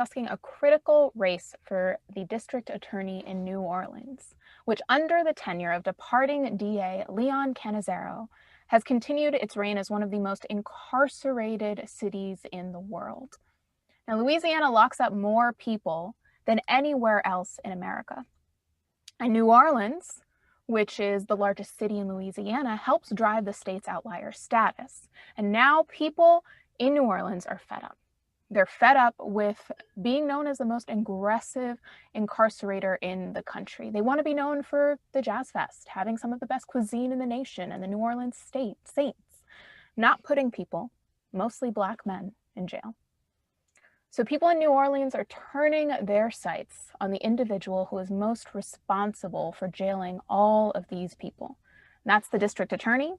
discussing a critical race for the district attorney in New Orleans, which under the tenure of departing DA Leon Cannizzaro has continued its reign as one of the most incarcerated cities in the world. Now, Louisiana locks up more people than anywhere else in America. And New Orleans, which is the largest city in Louisiana, helps drive the state's outlier status. And now people in New Orleans are fed up. They're fed up with being known as the most aggressive incarcerator in the country. They want to be known for the Jazz Fest, having some of the best cuisine in the nation, and the New Orleans Saints, not putting people, mostly Black men, in jail. So people in New Orleans are turning their sights on the individual who is most responsible for jailing all of these people. And that's the district attorney,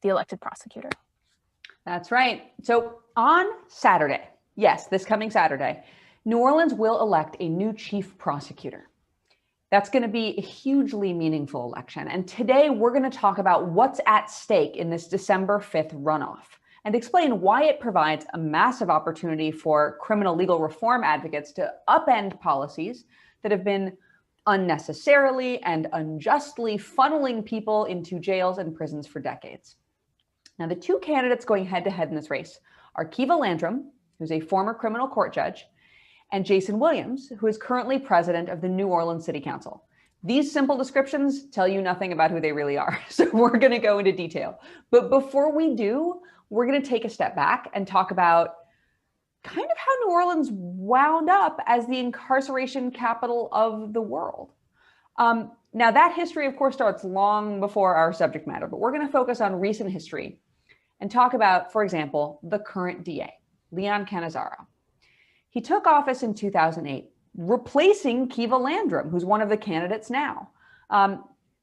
the elected prosecutor. That's right. So on Saturday, yes, this coming Saturday, New Orleans will elect a new chief prosecutor. That's going to be a hugely meaningful election. And today we're going to talk about what's at stake in this December 5th runoff and explain why it provides a massive opportunity for criminal legal reform advocates to upend policies that have been unnecessarily and unjustly funneling people into jails and prisons for decades. Now, the two candidates going head-to-head in this race are Kiva Landrum, who's a former criminal court judge, and Jason Williams, who is currently president of the New Orleans City Council. These simple descriptions tell you nothing about who they really are, so we're going to go into detail. But before we do, we're going to take a step back and talk about kind of how New Orleans wound up as the incarceration capital of the world. Now, that history, of course, starts long before our subject matter, but we're going to focus on recent history and talk about, for example, the current DA, Leon Cannizzaro. He took office in 2008, replacing Kiva Landrum, who's one of the candidates now.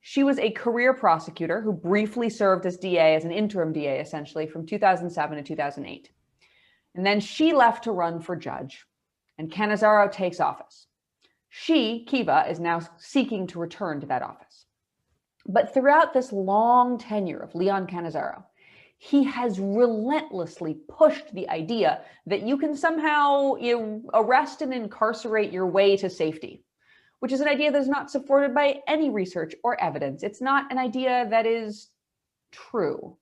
She was a career prosecutor who briefly served as DA, as an interim DA, essentially, from 2007 to 2008. And then she left to run for judge, and Cannizzaro takes office. She, Kiva, is now seeking to return to that office. But throughout this long tenure of Leon Cannizzaro, he has relentlessly pushed the idea that you can somehow arrest and incarcerate your way to safety, which is an idea that is not supported by any research or evidence. It's not an idea that is true.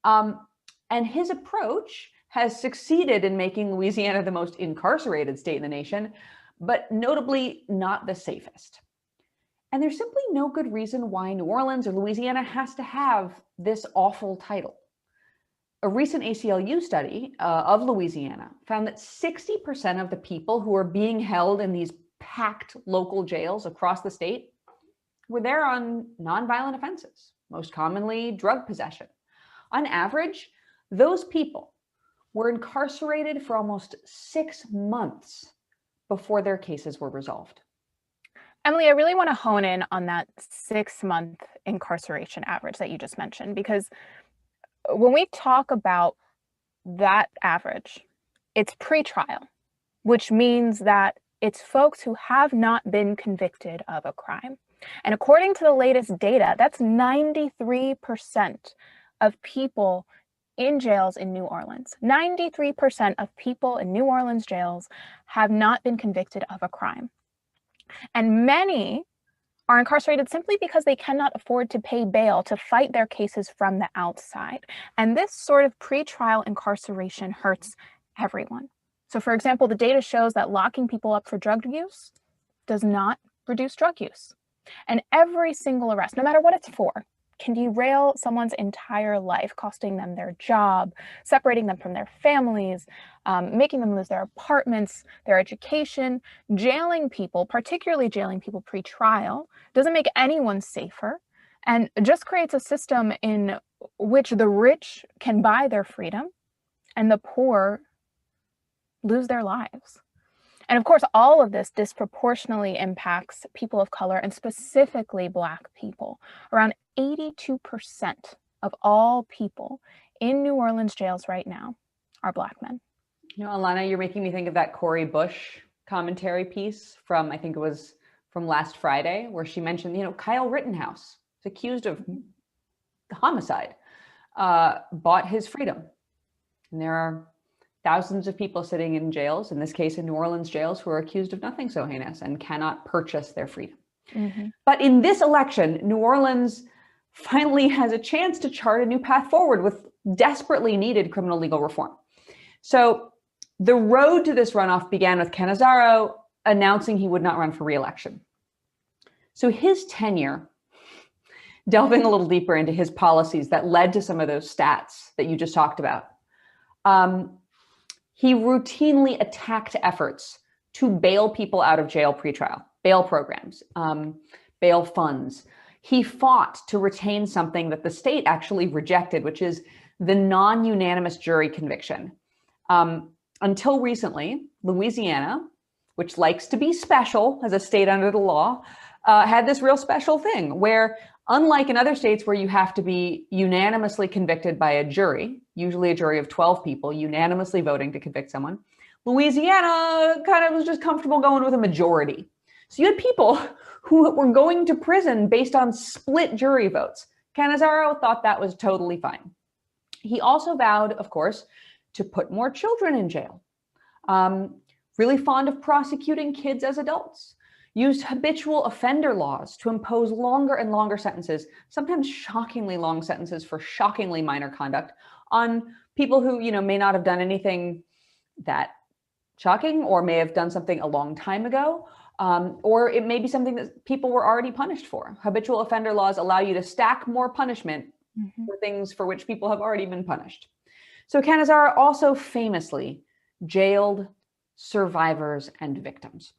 And his approach has succeeded in making Louisiana the most incarcerated state in the nation, but notably not the safest. And there's simply no good reason why New Orleans or Louisiana has to have this awful title. A recent ACLU study of Louisiana found that 60% of the people who are being held in these packed local jails across the state were there on nonviolent offenses, most commonly drug possession. On average, those people were incarcerated for almost 6 months before their cases were resolved. Emily, I really want to hone in on that 6-month incarceration average that you just mentioned, because when we talk about that average, it's pre-trial, which means that it's folks who have not been convicted of a crime. And according to the latest data, that's 93% of people in jails in New Orleans. 93% of people in New Orleans jails have not been convicted of a crime. And many are incarcerated simply because they cannot afford to pay bail to fight their cases from the outside. And this sort of pre-trial incarceration hurts everyone. So for example, the data shows that locking people up for drug use does not reduce drug use. And every single arrest, no matter what it's for, can derail someone's entire life, costing them their job, separating them from their families, making them lose their apartments, their education. Jailing people, particularly jailing people pre-trial, doesn't make anyone safer and just creates a system in which the rich can buy their freedom and the poor lose their lives. And of course, all of this disproportionately impacts people of color and specifically Black people. Around 82% of all people in New Orleans jails right now are Black men. You know, Alana, you're making me think of that Cori Bush commentary piece from, I think it was from last Friday, where she mentioned, Kyle Rittenhouse is accused of homicide, bought his freedom. And there are Thousands of people sitting in jails, in this case in New Orleans jails, who are accused of nothing so heinous and cannot purchase their freedom. Mm-hmm. But in this election, New Orleans finally has a chance to chart a new path forward with desperately needed criminal legal reform. So the road to this runoff began with Cannizzaro announcing he would not run for re-election. So his tenure, delving a little deeper into his policies that led to some of those stats that you just talked about, he routinely attacked efforts to bail people out of jail pretrial, bail programs, bail funds. He fought to retain something that the state actually rejected, which is the non-unanimous jury conviction. Until recently, Louisiana, which likes to be special as a state under the law, had this real special thing where, unlike in other states where you have to be unanimously convicted by a jury, usually a jury of 12 people unanimously voting to convict someone, Louisiana kind of was just comfortable going with a majority. So you had people who were going to prison based on split jury votes. Cannizzaro thought that was totally fine. He also vowed, of course, to put more children in jail. Really fond of prosecuting kids as adults. Used habitual offender laws to impose longer and longer sentences, sometimes shockingly long sentences for shockingly minor conduct on people who, may not have done anything that shocking or may have done something a long time ago. Or it may be something that people were already punished for. Habitual offender laws allow you to stack more punishment for things for which people have already been punished. So Cannizzaro also famously jailed survivors and victims.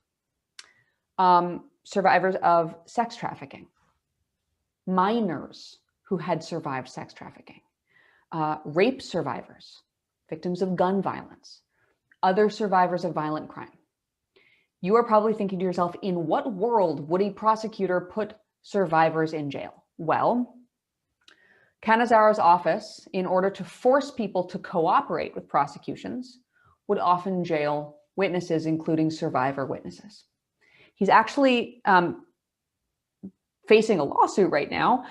Survivors of sex trafficking, minors who had survived sex trafficking, rape survivors, victims of gun violence, other survivors of violent crime. You are probably thinking to yourself, in what world would a prosecutor put survivors in jail? Well, Cannizzaro's office, in order to force people to cooperate with prosecutions, would often jail witnesses, including survivor witnesses. He's actually facing a lawsuit right now,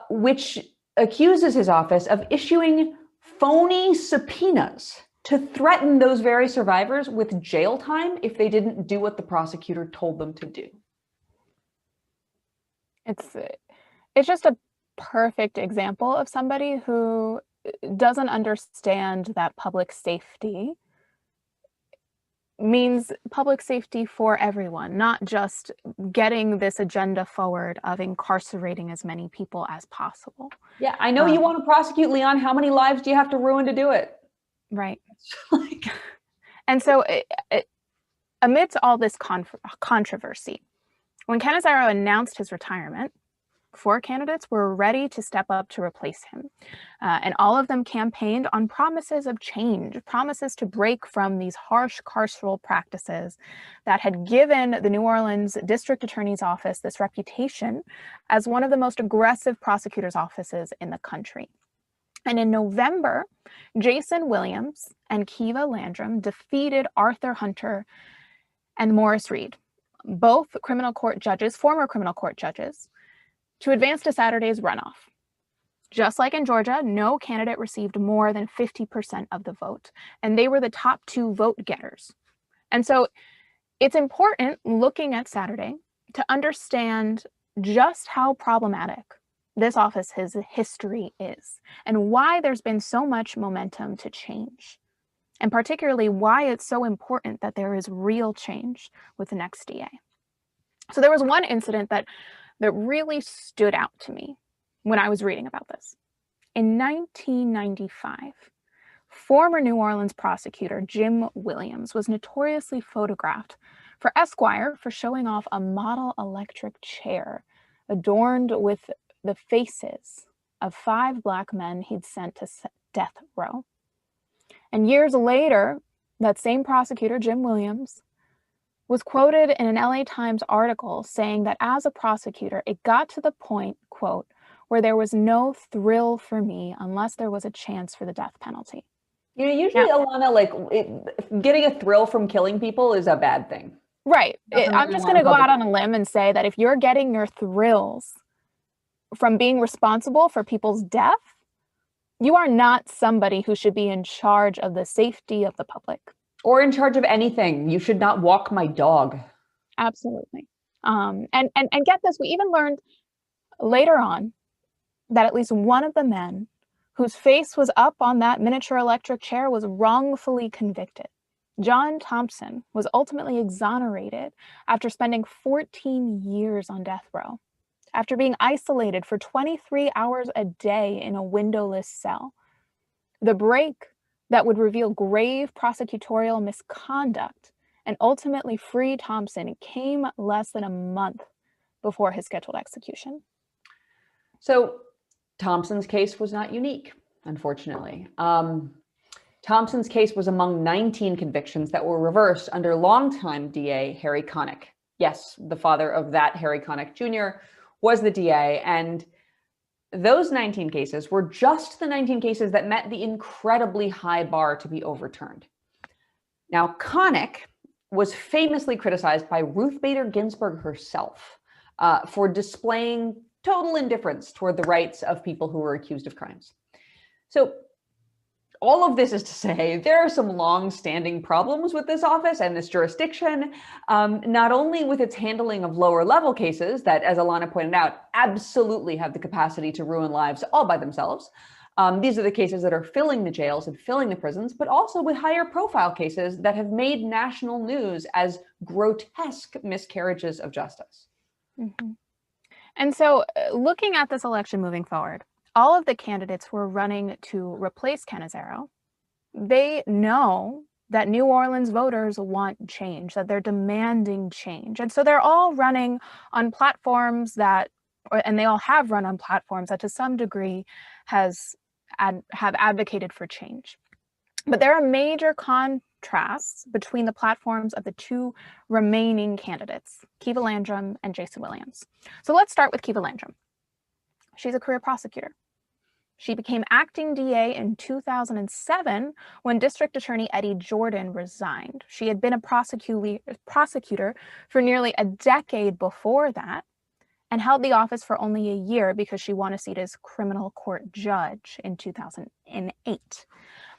which accuses his office of issuing phony subpoenas to threaten those very survivors with jail time if they didn't do what the prosecutor told them to do. It's just a perfect example of somebody who doesn't understand that public safety means public safety for everyone, not just getting this agenda forward of incarcerating as many people as possible. Yeah, I know you want to prosecute Leon. How many lives do you have to ruin to do it? Right. And so amidst all this controversy, when Cannizzaro announced his retirement, 4 candidates were ready to step up to replace him. And all of them campaigned on promises of change, promises to break from these harsh carceral practices that had given the New Orleans District Attorney's Office this reputation as one of the most aggressive prosecutors' offices in the country. And in November, Jason Williams and Kiva Landrum defeated Arthur Hunter and Morris Reed, both criminal court judges, former criminal court judges, to advance to Saturday's runoff. Just like in Georgia, no candidate received more than 50% of the vote, and they were the top 2 vote getters. And so it's important, looking at Saturday, to understand just how problematic this office's history is and why there's been so much momentum to change, and particularly why it's so important that there is real change with the next DA. So there was one incident that really stood out to me when I was reading about this. In 1995, former New Orleans prosecutor Jim Williams was notoriously photographed for Esquire for showing off a model electric chair adorned with the faces of 5 Black men he'd sent to death row. And years later, that same prosecutor, Jim Williams, was quoted in an LA Times article saying that as a prosecutor, it got to the point, quote, where there was no thrill for me unless there was a chance for the death penalty. Usually, Alana, getting a thrill from killing people is a bad thing. Right. I'm just going to go out on a limb and say that if you're getting your thrills from being responsible for people's death, You are not somebody who should be in charge of the safety of the public. Or in charge of anything. You should not walk my dog. Absolutely. And get this, we even learned later on that at least one of the men whose face was up on that miniature electric chair was wrongfully convicted. John Thompson was ultimately exonerated after spending 14 years on death row, after being isolated for 23 hours a day in a windowless cell. The break that would reveal grave prosecutorial misconduct and ultimately free Thompson came less than a month before his scheduled execution. So Thompson's case was not unique, unfortunately. Thompson's case was among 19 convictions that were reversed under longtime DA Harry Connick. Yes, the father of that Harry Connick Jr. was the DA, and those 19 cases were just the 19 cases that met the incredibly high bar to be overturned. Now, Connick was famously criticized by Ruth Bader Ginsburg herself for displaying total indifference toward the rights of people who were accused of crimes. So all of this is to say there are some long-standing problems with this office and this jurisdiction, not only with its handling of lower-level cases that, as Alana pointed out, absolutely have the capacity to ruin lives all by themselves. These are the cases that are filling the jails and filling the prisons, but also with higher-profile cases that have made national news as grotesque miscarriages of justice. Mm-hmm. And so looking at this election moving forward, all of the candidates who are running to replace Cannizzaro, they know that New Orleans voters want change, that they're demanding change. And so they're all running on platforms that, and they all have run on platforms that to some degree have advocated for change. But there are major contrasts between the platforms of the two remaining candidates, Kiva Landrum and Jason Williams. So let's start with Kiva Landrum. She's a career prosecutor. She became acting DA in 2007 when District Attorney Eddie Jordan resigned. She had been a prosecutor for nearly a decade before that and held the office for only a year because she won a seat as criminal court judge in 2008.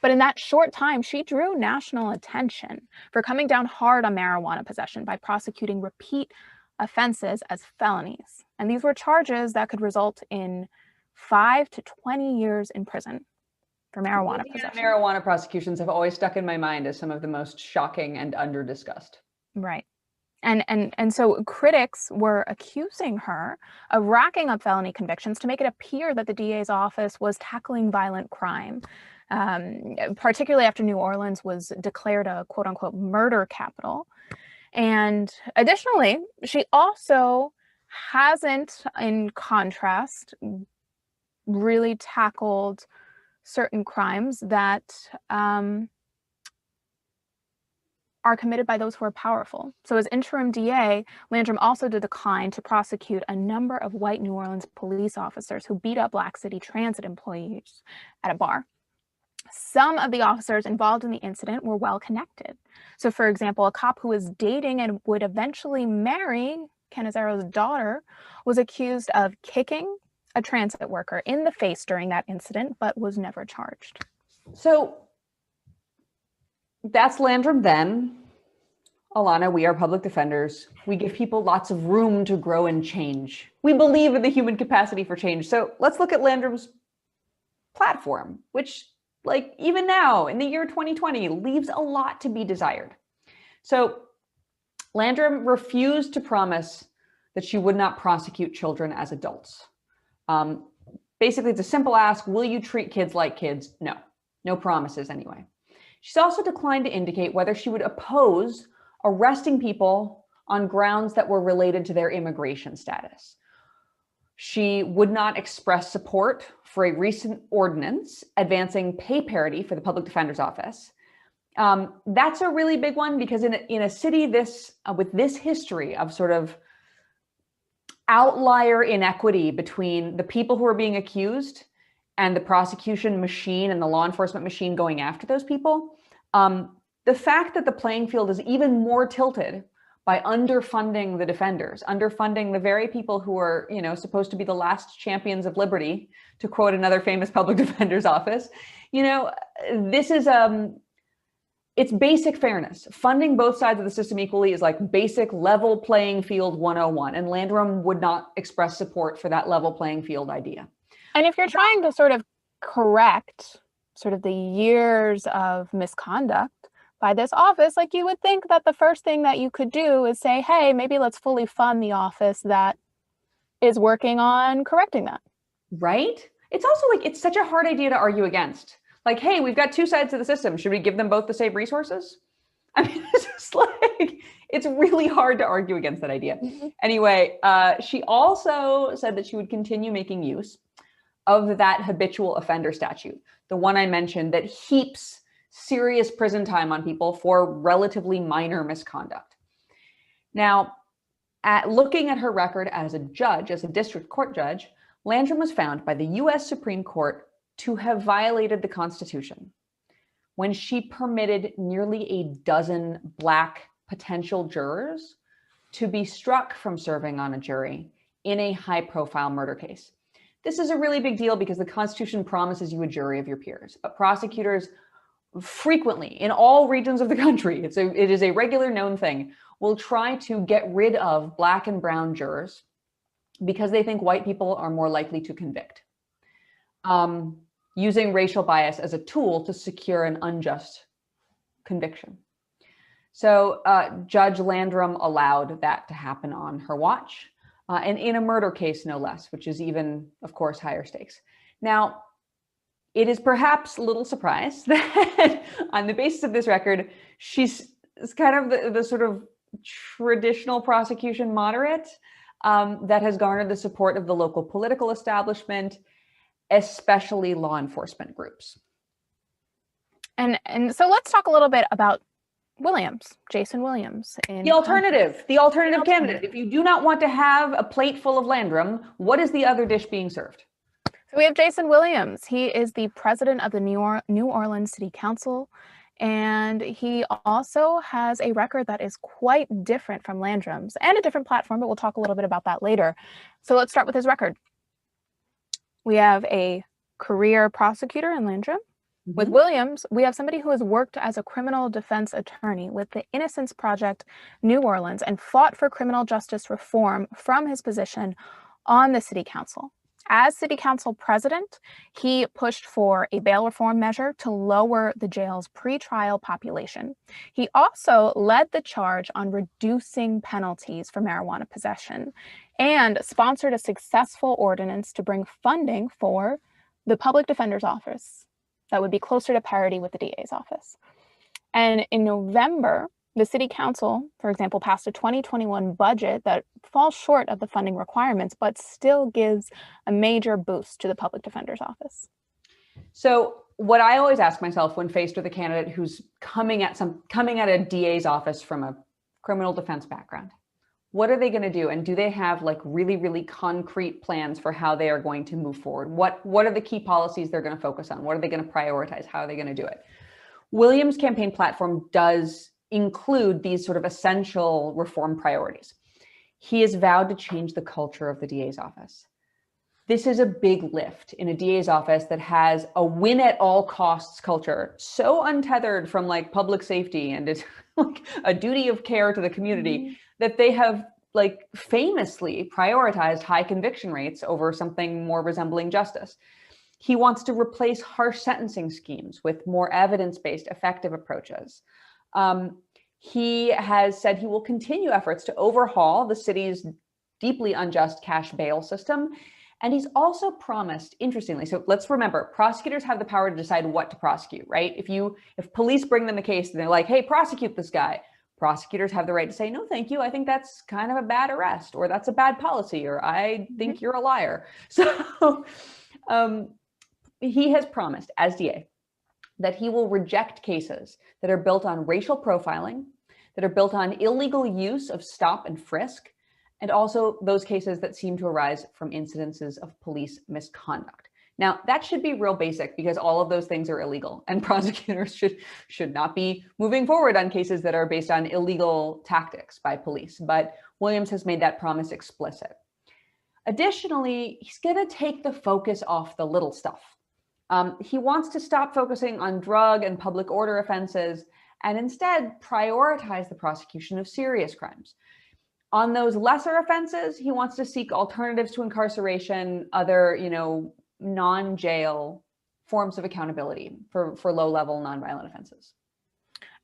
But in that short time, she drew national attention for coming down hard on marijuana possession by prosecuting repeat offenses as felonies. And these were charges that could result in 5 to 20 years in prison for marijuana possession. Marijuana prosecutions have always stuck in my mind as some of the most shocking and under-discussed. Right. And so critics were accusing her of racking up felony convictions to make it appear that the DA's office was tackling violent crime, particularly after New Orleans was declared a quote-unquote murder capital. And additionally, she also hasn't, in contrast, really tackled certain crimes that are committed by those who are powerful. So as interim DA, Landrum also did decline to prosecute a number of white New Orleans police officers who beat up Black City Transit employees at a bar. Some of the officers involved in the incident were well connected. So for example, a cop who was dating and would eventually marry Cannizzaro's daughter was accused of kicking a transit worker in the face during that incident, but was never charged. So that's Landrum then. Alana, we are public defenders. We give people lots of room to grow and change. We believe in the human capacity for change. So let's look at Landrum's platform, which, like, even now in the year 2020, leaves a lot to be desired. So Landrum refused to promise that she would not prosecute children as adults. Basically, it's a simple ask, will you treat kids like kids? No, no promises anyway. She's also declined to indicate whether she would oppose arresting people on grounds that were related to their immigration status. She would not express support for a recent ordinance advancing pay parity for the public defender's office. That's a really big one because in a city with this history of sort of outlier inequity between the people who are being accused and the prosecution machine and the law enforcement machine going after those people, the fact that the playing field is even more tilted by underfunding the defenders, underfunding the very people who are, supposed to be the last champions of liberty, to quote another famous public defender's office. This is it's basic fairness. Funding both sides of the system equally is like basic level playing field 101. And Landrum would not express support for that level playing field idea. And if you're trying to sort of correct sort of the years of misconduct by this office, like, you would think that the first thing that you could do is say, hey, maybe let's fully fund the office that is working on correcting that. Right? It's also like, it's such a hard idea to argue against. Like, hey, we've got two sides of the system. Should we give them both the same resources? I mean, it's just like, it's really hard to argue against that idea. Mm-hmm. Anyway, she also said that she would continue making use of that habitual offender statute, the one I mentioned that heaps serious prison time on people for relatively minor misconduct. Now, looking at her record as a judge, as a district court judge, Landrum was found by the US Supreme Court to have violated the Constitution when she permitted nearly a dozen Black potential jurors to be struck from serving on a jury in a high-profile murder case. This is a really big deal because the Constitution promises you a jury of your peers, but prosecutors frequently in all regions of the country, it is a regular known thing, will try to get rid of Black and brown jurors because they think white people are more likely to convict, using racial bias as a tool to secure an unjust conviction. So Judge Landrum allowed that to happen on her watch, and in a murder case, no less, which is even, of course, higher stakes. Now, it is perhaps a little surprise that on the basis of this record, she's kind of the sort of traditional prosecution moderate that has garnered the support of the local political establishment, especially law enforcement groups. And so let's talk a little bit about Jason Williams. The alternative candidate. If you do not want to have a plate full of Landrum, what is the other dish being served? So we have Jason Williams. He is the president of the New Orleans City Council, and he also has a record that is quite different from Landrum's and a different platform, but we'll talk a little bit about that later. So let's start with his record. We have a career prosecutor in Landrum. Mm-hmm. With Williams, we have somebody who has worked as a criminal defense attorney with the Innocence Project New Orleans and fought for criminal justice reform from his position on the city council. As city council president, he pushed for a bail reform measure to lower the jail's pretrial population. He also led the charge on reducing penalties for marijuana possession and sponsored a successful ordinance to bring funding for the public defender's office that would be closer to parity with the DA's office. And in November, the city council, for example, passed a 2021 budget that falls short of the funding requirements, but still gives a major boost to the public defender's office. So what I always ask myself when faced with a candidate who's coming at a DA's office from a criminal defense background, what are they going to do? And do they have like really, really concrete plans for how they are going to move forward? What are the key policies they're going to focus on? What are they going to prioritize? How are they going to do it? Williams' campaign platform does include these sort of essential reform priorities. He has vowed to change the culture of the DA's office. This is a big lift in a DA's office that has a win at all costs culture, so untethered from like public safety and it's like a duty of care to the community that they have like famously prioritized high conviction rates over something more resembling justice. He wants to replace harsh sentencing schemes with more evidence-based effective approaches. He has said he will continue efforts to overhaul the city's deeply unjust cash bail system. And he's also promised, interestingly, so let's remember, prosecutors have the power to decide what to prosecute, right? If police bring them a case and they're like, hey, prosecute this guy, prosecutors have the right to say, no, thank you. I think that's kind of a bad arrest, or that's a bad policy, or I think you're a liar. So he has promised as DA that he will reject cases that are built on racial profiling, that are built on illegal use of stop and frisk, and also those cases that seem to arise from incidences of police misconduct. Now, that should be real basic because all of those things are illegal, and prosecutors should not be moving forward on cases that are based on illegal tactics by police. But Williams has made that promise explicit. Additionally, he's going to take the focus off the little stuff. He wants to stop focusing on drug and public order offenses and instead prioritize the prosecution of serious crimes. On those lesser offenses, he wants to seek alternatives to incarceration, other, non-jail forms of accountability for low-level nonviolent offenses.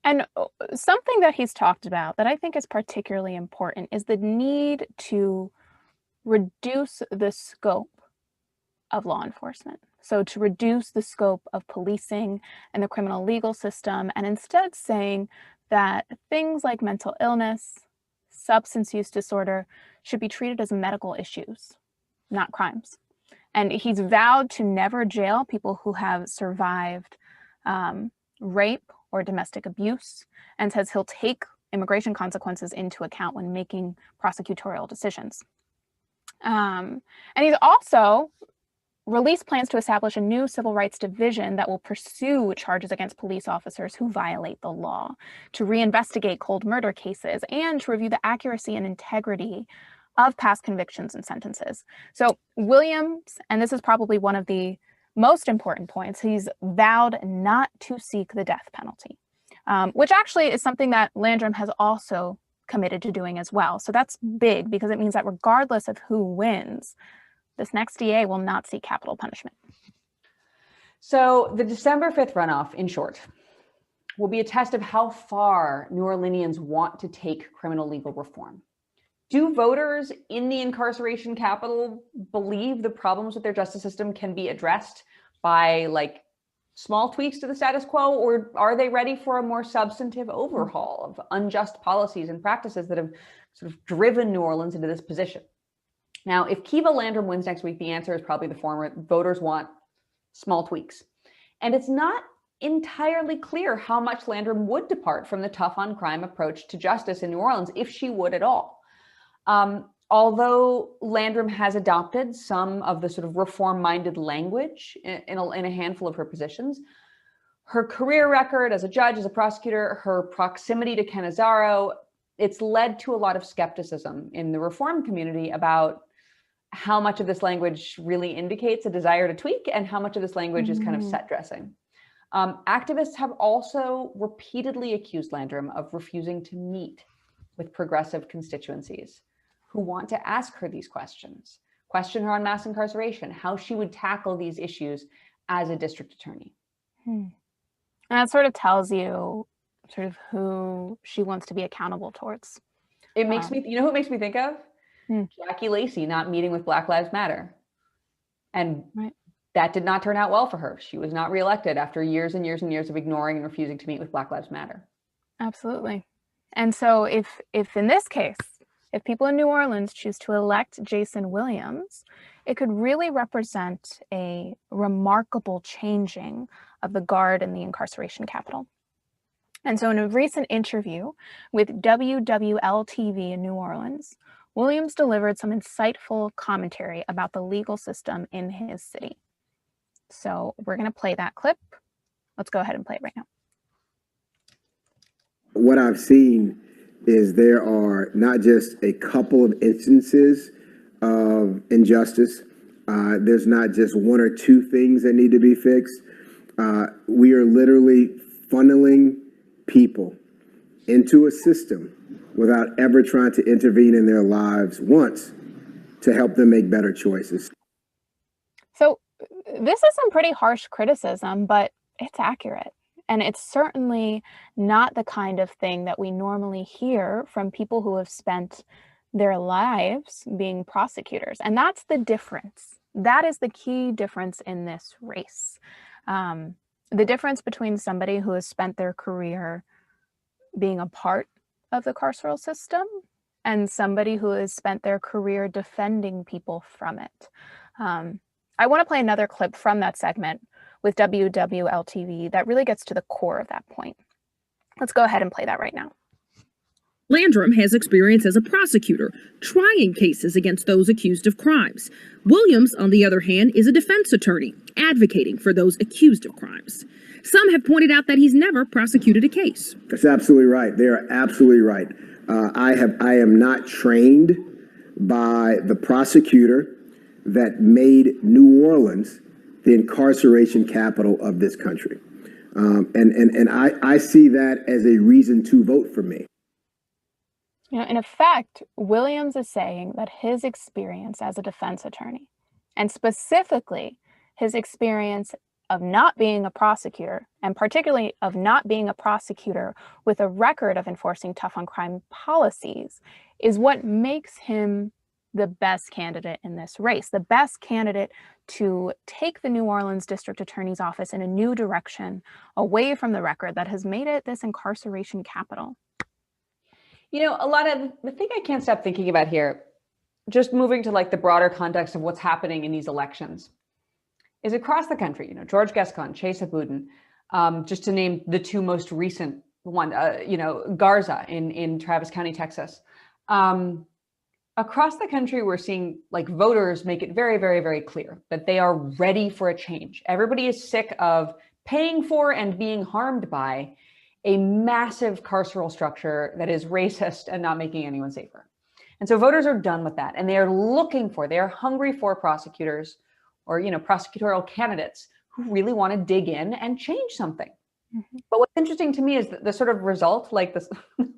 And something that he's talked about that I think is particularly important is the need to reduce the scope of law enforcement. So to reduce the scope of policing and the criminal legal system, and instead saying that things like mental illness, substance use disorder should be treated as medical issues, not crimes. And he's vowed to never jail people who have survived rape or domestic abuse, and says he'll take immigration consequences into account when making prosecutorial decisions. And he's also released plans to establish a new civil rights division that will pursue charges against police officers who violate the law, to reinvestigate cold murder cases, and to review the accuracy and integrity of past convictions and sentences. So Williams, and this is probably one of the most important points, he's vowed not to seek the death penalty, which actually is something that Landrum has also committed to doing as well. So that's big because it means that regardless of who wins, this next DA will not seek capital punishment. So the December 5th runoff, in short, will be a test of how far New Orleanians want to take criminal legal reform. Do voters in the incarceration capital believe the problems with their justice system can be addressed by small tweaks to the status quo, or are they ready for a more substantive overhaul of unjust policies and practices that have sort of driven New Orleans into this position? Now, if Kiva Landrum wins next week, the answer is probably the former. Voters want small tweaks. And it's not entirely clear how much Landrum would depart from the tough on crime approach to justice in New Orleans, if she would at all. Although Landrum has adopted some of the sort of reform-minded language in a handful of her positions, her career record as a judge, as a prosecutor, her proximity to Cannizzaro, it's led to a lot of skepticism in the reform community about how much of this language really indicates a desire to tweak and how much of this language is kind of set dressing. Activists have also repeatedly accused Landrum of refusing to meet with progressive constituencies who want to ask her these questions, question her on mass incarceration, how she would tackle these issues as a district attorney. And that sort of tells you sort of who she wants to be accountable towards. It makes me, who it makes me think of? Jackie Lacey not meeting with Black Lives Matter. And that did not turn out well for her. She was not reelected after years and years and years of ignoring and refusing to meet with Black Lives Matter. Absolutely. And so if in this case, if people in New Orleans choose to elect Jason Williams, it could really represent a remarkable changing of the guard in the incarceration capital. And so in a recent interview with WWL-TV in New Orleans, Williams delivered some insightful commentary about the legal system in his city. So we're going to play that clip. Let's go ahead and play it right now. What I've seen is there are not just a couple of instances of injustice. There's not just one or two things that need to be fixed. We are literally funneling people into a system without ever trying to intervene in their lives once to help them make better choices. So this is some pretty harsh criticism, but it's accurate. And it's certainly not the kind of thing that we normally hear from people who have spent their lives being prosecutors. And that's the difference. That is the key difference in this race. The difference between somebody who has spent their career being a part of the carceral system and somebody who has spent their career defending people from it. I want to play another clip from that segment with WWL-TV that really gets to the core of that point. Let's go ahead and play that right now. Landrum has experience as a prosecutor, trying cases against those accused of crimes. Williams, on the other hand, is a defense attorney, advocating for those accused of crimes. Some have pointed out that he's never prosecuted a case. That's absolutely right. They are absolutely right. I am not trained by the prosecutor that made New Orleans the incarceration capital of this country. And I see that as a reason to vote for me. You know, in effect, Williams is saying that his experience as a defense attorney, and specifically his experience of not being a prosecutor, and particularly of not being a prosecutor with a record of enforcing tough on crime policies, is what makes him the best candidate in this race, the best candidate to take the New Orleans District Attorney's Office in a new direction, away from the record that has made it this incarceration capital. You know, a lot of the thing I can't stop thinking about here, just moving to like the broader context of what's happening in these elections, is across the country, you know, George Gascon, Chesa Boudin, just to name the two most recent one, you know, Garza in Travis County, Texas. Across the country, we're seeing like voters make it very, very, very clear that they are ready for a change. Everybody is sick of paying for and being harmed by a massive carceral structure that is racist and not making anyone safer. And so voters are done with that. And they are looking for, they are hungry for prosecutors or, you know, prosecutorial candidates who really want to dig in and change something. Mm-hmm. But what's interesting to me is the sort of result, like this,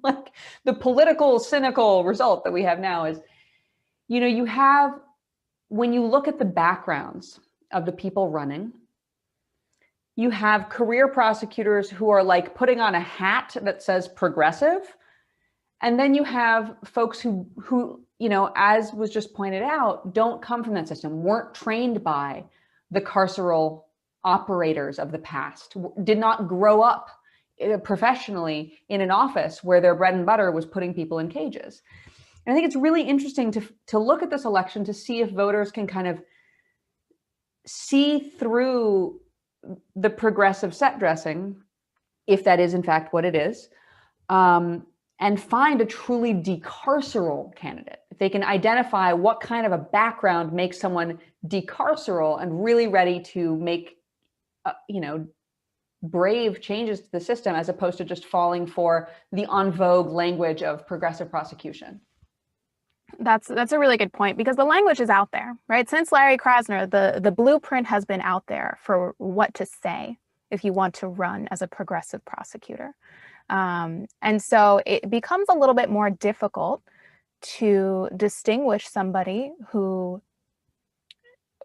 like the political, cynical result that we have now is, you know, you have, when you look at the backgrounds of the people running, you have career prosecutors who are like putting on a hat that says progressive. And then you have folks who, you know, as was just pointed out, don't come from that system, weren't trained by the carceral operators of the past, did not grow up professionally in an office where their bread and butter was putting people in cages. And I think it's really interesting to look at this election to see if voters can kind of see through the progressive set dressing, if that is in fact what it is, and find a truly decarceral candidate. If they can identify what kind of a background makes someone decarceral and really ready to make, you know, brave changes to the system, as opposed to just falling for the en vogue language of progressive prosecution. That's a really good point, because the language is out there, right? Since Larry Krasner, the blueprint has been out there for what to say if you want to run as a progressive prosecutor. And so it becomes a little bit more difficult to distinguish somebody who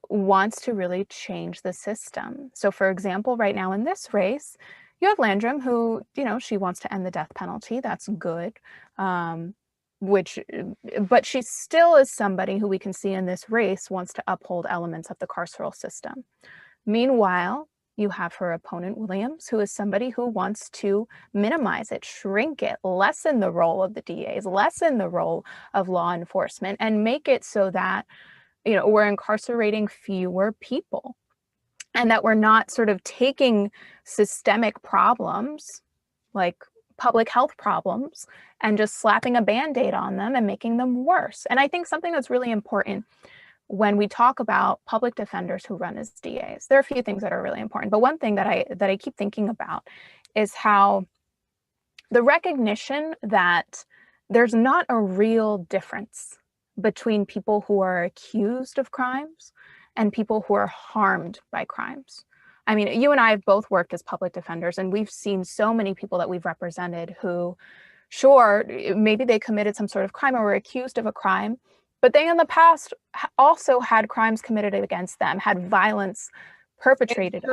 wants to really change the system. So for example, right now in this race, you have Landrum who, you know, she wants to end the death penalty. That's good. But she still is somebody who we can see in this race wants to uphold elements of the carceral system. Meanwhile, you have her opponent, Williams, who is somebody who wants to minimize it, shrink it, lessen the role of the DAs, lessen the role of law enforcement, and make it so that, you know, we're incarcerating fewer people and that we're not sort of taking systemic problems like public health problems and just slapping a Band-Aid on them and making them worse. And I think something that's really important when we talk about public defenders who run as DAs, there are a few things that are really important, but one thing that I keep thinking about is how the recognition that there's not a real difference between people who are accused of crimes and people who are harmed by crimes. I mean, you and I have both worked as public defenders, and we've seen so many people that we've represented who, sure, maybe they committed some sort of crime or were accused of a crime, but they in the past also had crimes committed against them, had violence perpetrated.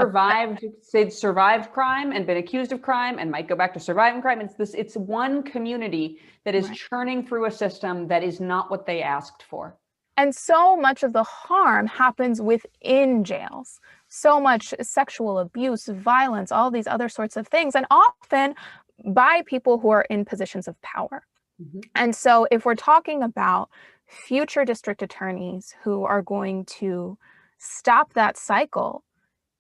They'd survived crime and been accused of crime and might go back to surviving crime. It's one community that is churning through a system that is not what they asked for. And so much of the harm happens within jails. So much sexual abuse, violence, all these other sorts of things, and often by people who are in positions of power. Mm-hmm. And so if we're talking about future district attorneys who are going to stop that cycle,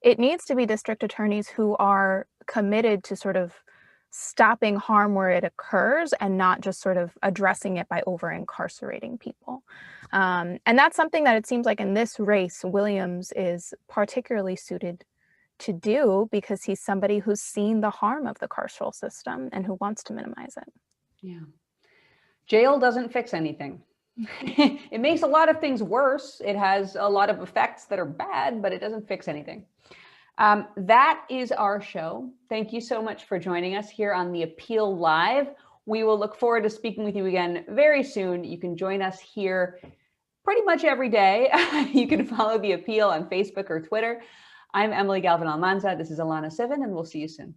it needs to be district attorneys who are committed to sort of stopping harm where it occurs and not just sort of addressing it by over incarcerating people. And that's something that it seems like in this race, Williams is particularly suited to do because he's somebody who's seen the harm of the carceral system and who wants to minimize it. Yeah. Jail doesn't fix anything. It makes a lot of things worse. It has a lot of effects that are bad, but it doesn't fix anything. That is our show. Thank you so much for joining us here on The Appeal Live. We will look forward to speaking with you again very soon. You can join us here pretty much every day. You can follow The Appeal on Facebook or Twitter. I'm Emily Galvan Almanza. This is Alana Sivan, and we'll see you soon.